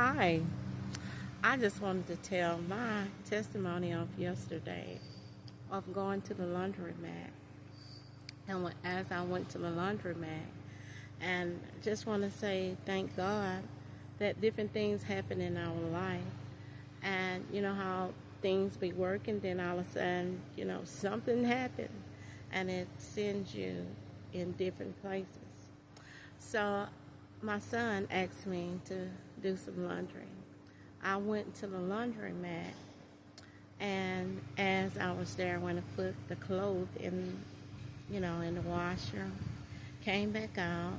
Hi, I just wanted to tell my testimony of yesterday of going to the laundromat. And as I went to the laundromat, and just want to say thank God that different things happen in our life. And you know how things be working, then all of a sudden, something happened and it sends you in different places. So my son asked me to do some laundry. I went to the laundromat, and as I was there, I went to put the clothes in the washer. Came back out,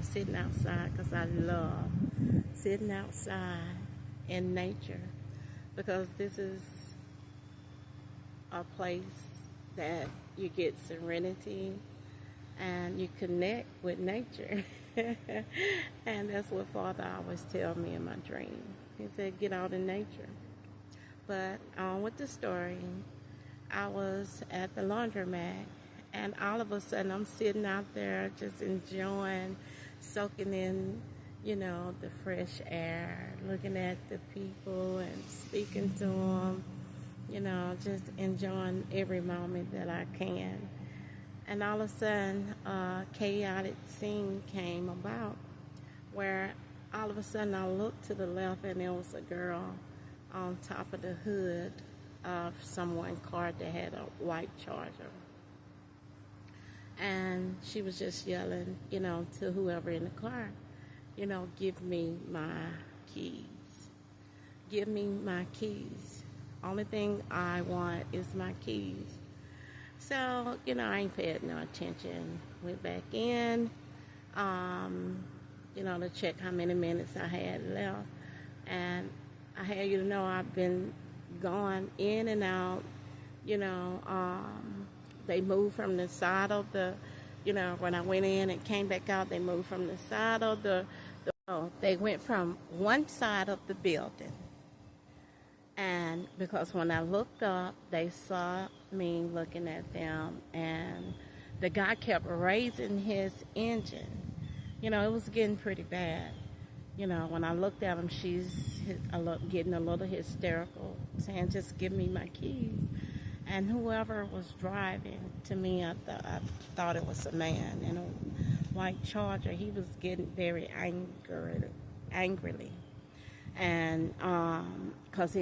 sitting outside because I love sitting outside in nature because this is a place that you get serenity and you connect with nature. And that's what Father always tells me in my dream. He said, get out in nature. But on with the story, I was at the laundromat, and all of a sudden I'm sitting out there just enjoying, soaking in, the fresh air, looking at the people and speaking to them, just enjoying every moment that I can. And all of a sudden, a chaotic scene came about where all of a sudden I looked to the left and there was a girl on top of the hood of someone's car that had a white Charger. And she was just yelling, to whoever in the car, give me my keys. Give me my keys. Only thing I want is my keys. So, I ain't paid no attention. Went back in, to check how many minutes I had left. And I had you to know I've been going in and out, you know, they moved from the side of when I went in and came back out, they moved from the side of they went from one side of the building. And because when I looked up, they saw me looking at them, and the guy kept raising his engine. It was getting pretty bad. When I looked at him, she's getting a little hysterical, saying, just give me my keys. And whoever was driving, to me, I thought it was a man in a white Charger. He was getting very angrily. And because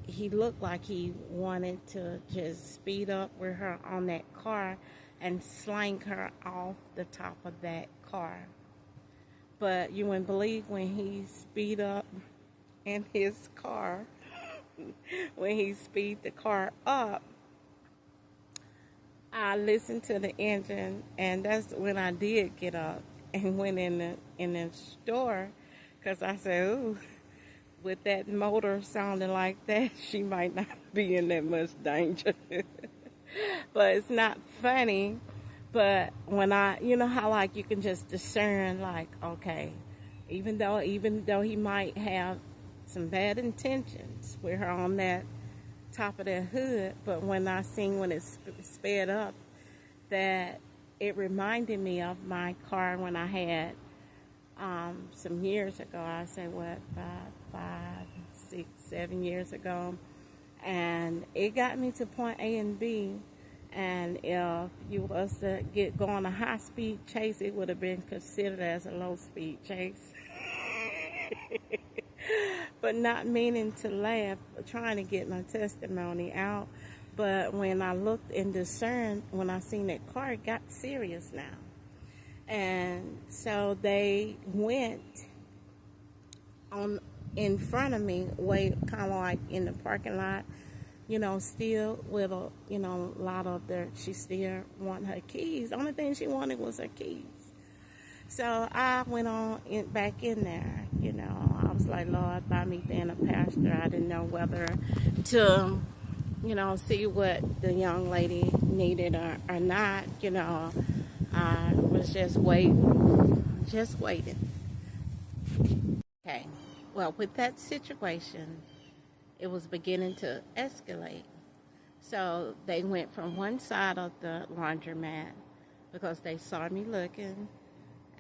he looked like he wanted to just speed up with her on that car and slang her off the top of that car. But you wouldn't believe when he speed up in his car, when he speed the car up, I listened to the engine, and that's when I did get up and went in the store, because I said, ooh, with that motor sounding like that, she might not be in that much danger. But it's not funny. But when how like you can just discern, like, okay, even though he might have some bad intentions with her on that top of that hood, but when I seen when it sped up, that it reminded me of my car when I had some years ago. I say what, 6, 7 years ago, and it got me to point A and B. And if you was to go on a high-speed chase, it would have been considered as a low-speed chase. But not meaning to laugh, but trying to get my testimony out. But when I looked and discerned, when I seen that car, it got serious now. And so they went on in front of me, way kind of like in the parking lot, still with a lot of she still want her keys. The only thing she wanted was her keys. So I went on back in there, I was like, Lord, by me being a pastor, I didn't know whether to, see what the young lady needed or not, I was just waiting. Okay, well, with that situation, it was beginning to escalate. So they went from one side of the laundromat because they saw me looking,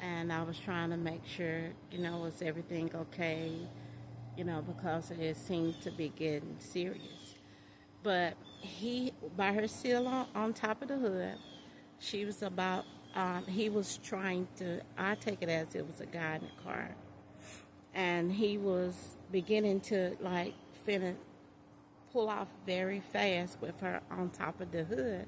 and I was trying to make sure, was everything okay? because it seemed to be getting serious. But by her still on top of the hood, she was about, he was trying to, I take it as it was a guy in the car, and he was beginning to like finna pull off very fast with her on top of the hood.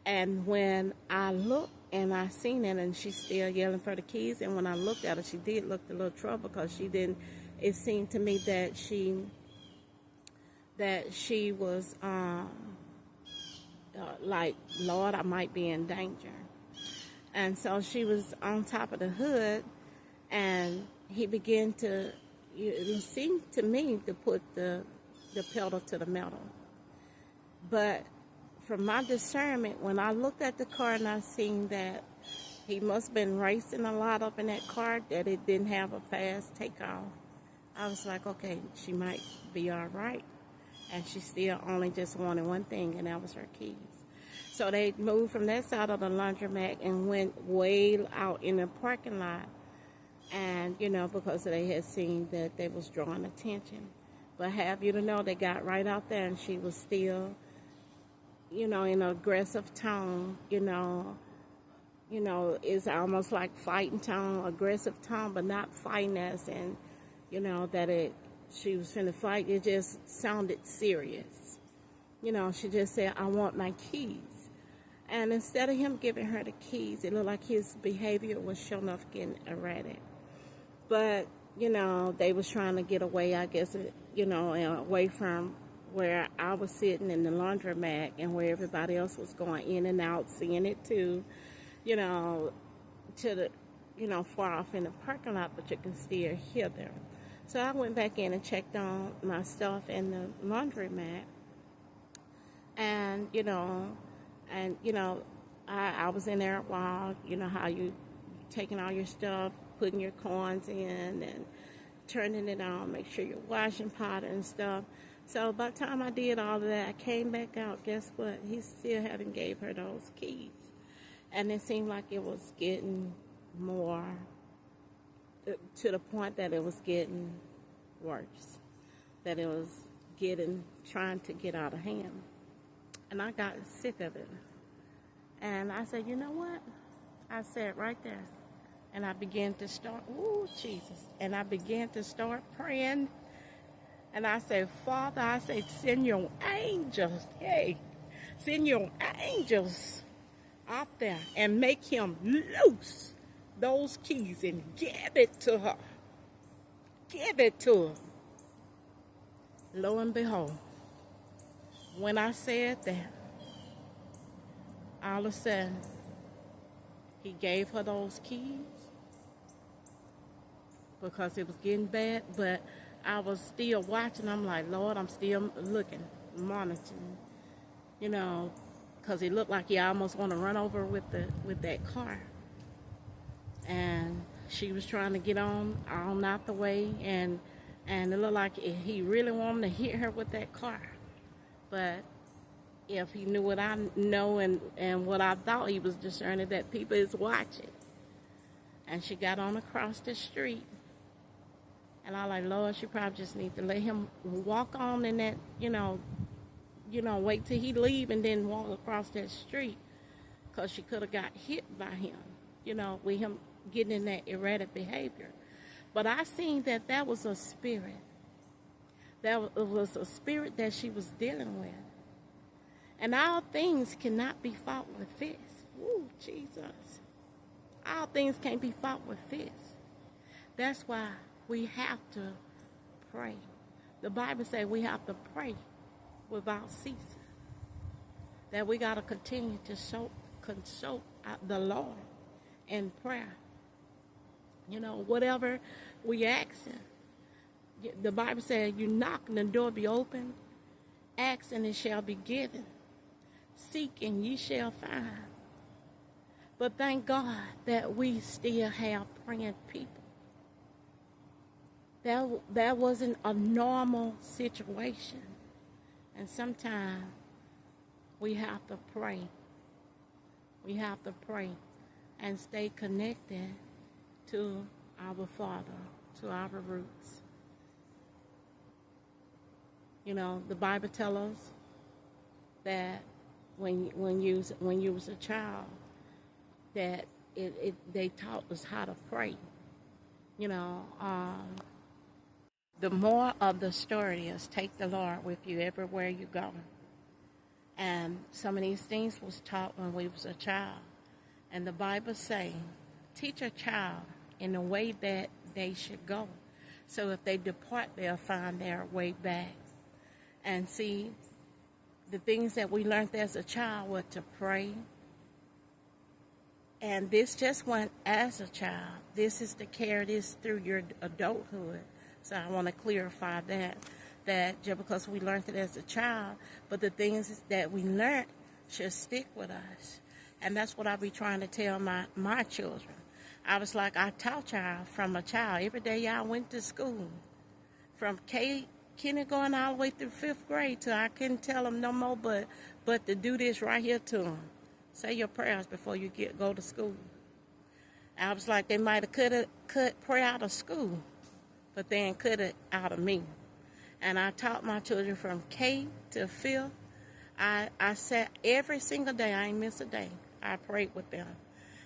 And when I looked and I seen it, and she's still yelling for the keys, and when I looked at her, she did look a little trouble because she didn't. It seemed to me that she was like, Lord, I might be in danger. And so she was on top of the hood, and he began to, it seemed to me, to put the pedal to the metal. But from my discernment, when I looked at the car and I seen that he must have been racing a lot up in that car, that it didn't have a fast takeoff, I was like, okay, she might be all right. And she still only just wanted one thing, and that was her keys. So they moved from that side of the laundromat and went way out in the parking lot. And, because they had seen that they was drawing attention. But have you to know, they got right out there, and she was still, in an aggressive tone, it's almost like fighting tone, aggressive tone, but not fighting us, and, that she was finna fight. It just sounded serious. She just said, I want my keys. And instead of him giving her the keys, it looked like his behavior was sure enough getting erratic. But, they was trying to get away, I guess, away from where I was sitting in the laundromat and where everybody else was going in and out, seeing it too, to the, far off in the parking lot, but you can still hear them. So I went back in and checked on my stuff in the laundromat. And, I was in there a while, how you taking all your stuff, putting your coins in and turning it on, make sure you're washing pot and stuff. So by the time I did all of that, I came back out. Guess what? He still hadn't gave her those keys. And it seemed like it was getting more to the point that it was getting worse, that it was trying to get out of hand. And I got sick of it. And I said, you know what? I said right there. And I began to start, Jesus. And I began to start praying. And I said, Father, I said, send your angels. Hey, send your angels out there and make him loose those keys and give it to her. Give it to her. Lo and behold, when I said that, all of a sudden, he gave her those keys because it was getting bad, but I was still watching. I'm like, Lord, I'm still looking, monitoring, because it looked like he almost want to run over with that car. And she was trying to get on out the way, and it looked like he really wanted to hit her with that car. But if he knew what I know and what I thought, he was discerning that people is watching. And she got on across the street. And I like, Lord, she probably just need to let him walk on in that, wait till he leave and then walk across that street. Because she could have got hit by him, with him getting in that erratic behavior. But I seen that was a spirit. That was a spirit that she was dealing with. And all things cannot be fought with fists. Ooh, Jesus. All things can't be fought with fists. That's why we have to pray. The Bible says we have to pray without ceasing. That we got to continue to consult the Lord in prayer. Whatever we asking. The Bible says, you knock and the door be open. Ask and it shall be given. Seek and ye shall find. But thank God that we still have praying people. That wasn't a normal situation. And sometimes we have to pray. We have to pray and stay connected to our Father, to our roots. You know, the Bible tells us that when you was a child, that they taught us how to pray. You know, the more of the story is take the Lord with you everywhere you go. And some of these things was taught when we was a child. And the Bible say, teach a child in the way that they should go. So if they depart, they'll find their way back. And see, the things that we learned as a child were to pray. And this just went as a child. This is to carry this through your adulthood. So I want to clarify that just because we learned it as a child, but the things that we learned should stick with us. And that's what I be trying to tell my children. I was like, I taught y'all from a child. Every day y'all went to school. From kindergarten all the way through 5th grade till I couldn't tell them no more but to do this right here to them. Say your prayers before you go to school. I was like, they might have cut prayer out of school, but they ain't cut it out of me. And I taught my children from K to 5th. I sat every single day. I ain't miss a day. I prayed with them.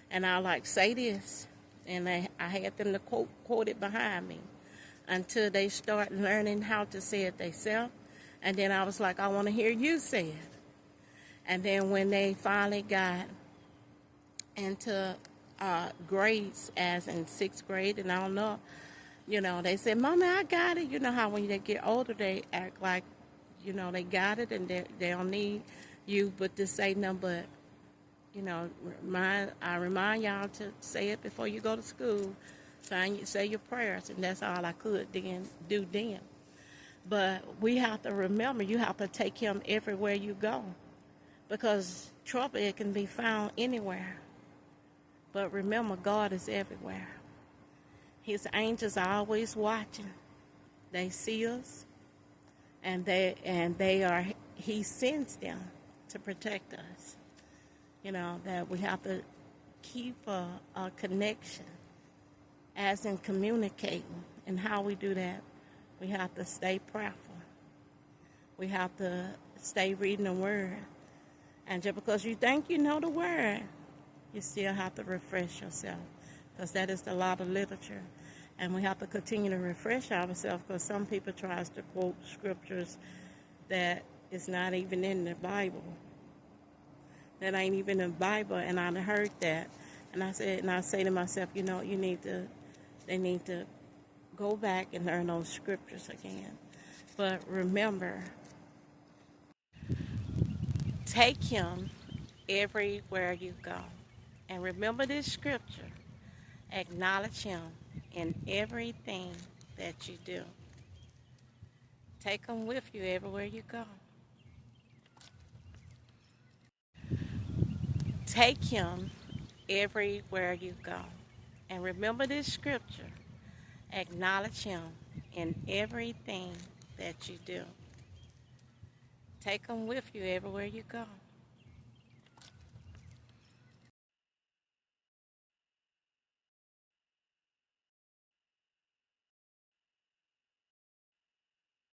And I like say this, and I had them to quote it behind me until they start learning how to say it themselves. And then I was like, I want to hear you say it. And then when they finally got into grades, as in 6th grade, and I don't know, you know, they said, Mommy, I got it. You know how when they get older, they act like, you know, they got it and they don't need you but to say nothing but, you know, I remind y'all to say it before you go to school. Say your prayers, and that's all I could do then. But we have to remember, you have to take him everywhere you go, because trouble, it can be found anywhere. But remember, God is everywhere. His angels are always watching. They see us, and he sends them to protect us. You know, that we have to keep a connection, as in communicating. And how we do that, we have to stay prayerful. We have to stay reading the Word. And just because you think you know the Word, you still have to refresh yourself, because that is a lot of literature. And we have to continue to refresh ourselves, because some people try to quote scriptures that is not even in the Bible. That ain't even in the Bible, and I heard that. And I say to myself, you know, they need to go back and learn those scriptures again. But remember, take him everywhere you go. And remember this scripture, acknowledge him in everything that you do. Take him with you everywhere you go. Take him everywhere you go. And remember this scripture, acknowledge him in everything that you do. Take him with you everywhere you go.